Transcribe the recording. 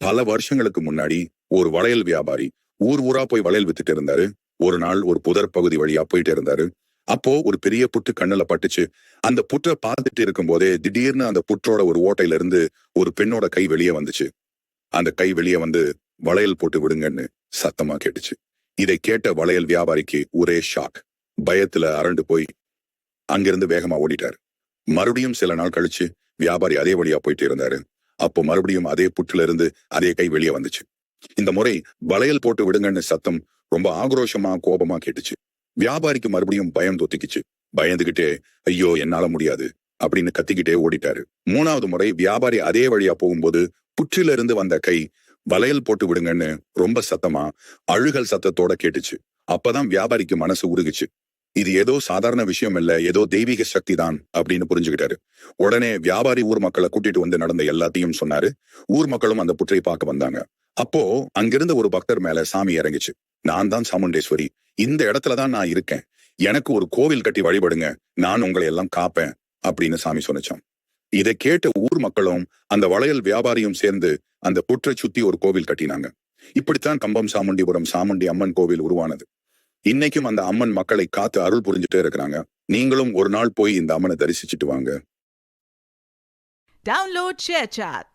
பல வருஷங்களுக்கு முன்னாடி ஒரு வளையல் வியாபாரி ஊர் ஊரா போய் வளையல் வித்துட்டு இருந்தாரு. ஒரு நாள் ஒரு புதர் பகுதி வழியா போயிட்டு இருந்தாரு. அப்போ ஒரு பெரிய புற்று கண்ணுல பட்டுச்சு. அந்த புற்றை பார்த்துட்டு இருக்கும் போதே திடீர்னு அந்த புற்றோட ஒரு ஓட்டையில இருந்து ஒரு பெண்ணோட கை வெளியே வந்துச்சு. அந்த கை வெளியே வந்து வளையல் போட்டு விடுங்கன்னு சத்தமா கேட்டுச்சு. இதை கேட்ட வளையல் வியாபாரிக்கு ஒரே ஷாக். பயத்துல அரண்டு போய் அங்கிருந்து வேகமா ஓடிட்டாரு. மறுபடியும் சில நாள் கழிச்சு வியாபாரி அதே வழியா போயிட்டு இருந்தாரு. அப்போ மறுபடியும் அதே புற்றுல இருந்து அதே கை வெளியே வந்துச்சு. இந்த முறை வளையல் போட்டு விடுங்கன்னு சத்தம் ரொம்ப ஆக்ரோஷமா கோபமா கேட்டுச்சு. வியாபாரிக்கு மறுபடியும் பயம் தொத்திக்குச்சு. பயந்துகிட்டே ஐயோ என்னால முடியாது அப்படின்னு கத்திக்கிட்டே ஓடிட்டாரு. மூணாவது முறை வியாபாரி அதே வழியா போகும்போது புற்றில இருந்து வந்த கை வளையல் போட்டு விடுங்கன்னு ரொம்ப சத்தமா அழுகல் சத்தத்தோட கேட்டுச்சு. அப்பதான் வியாபாரிக்கு மனசு உருகுச்சு. இது ஏதோ சாதாரண விஷயம் இல்ல, ஏதோ தெய்வீக சக்தி தான் அப்படின்னு புரிஞ்சுக்கிட்டாரு. உடனே வியாபாரி ஊர் மக்களை கூட்டிட்டு வந்து நடந்த எல்லாத்தையும் சொன்னாரு. ஊர் மக்களும் அந்த புற்றை பார்க்க வந்தாங்க. அப்போ அங்கிருந்த ஒரு பக்தர் மேல சாமி இறங்கிச்சு. நான் தான் சாமுண்டேஸ்வரி, இந்த இடத்துலதான் நான் இருக்கேன், எனக்கு ஒரு கோவில் கட்டி வழிபடுங்க, நான் உங்களை எல்லாம் காப்பேன் அப்படின்னு சாமி சொன்னிச்சான். இதை கேட்ட ஊர் மக்களும் அந்த வளையல் வியாபாரியும் சேர்ந்து அந்த புற்றை சுத்தி ஒரு கோவில் கட்டினாங்க. இப்படித்தான் கம்பம் சாமுண்டிபுரம் சாமுண்டி அம்மன் கோவில் உருவானது. இன்னைக்கும் அந்த அம்மன் மக்களை காத்து அருள் புரிஞ்சுட்டே இருக்கிறாங்க. நீங்களும் ஒரு நாள் போய் இந்த அம்மனை தரிசிச்சுட்டு வாங்க. Download ShareChat.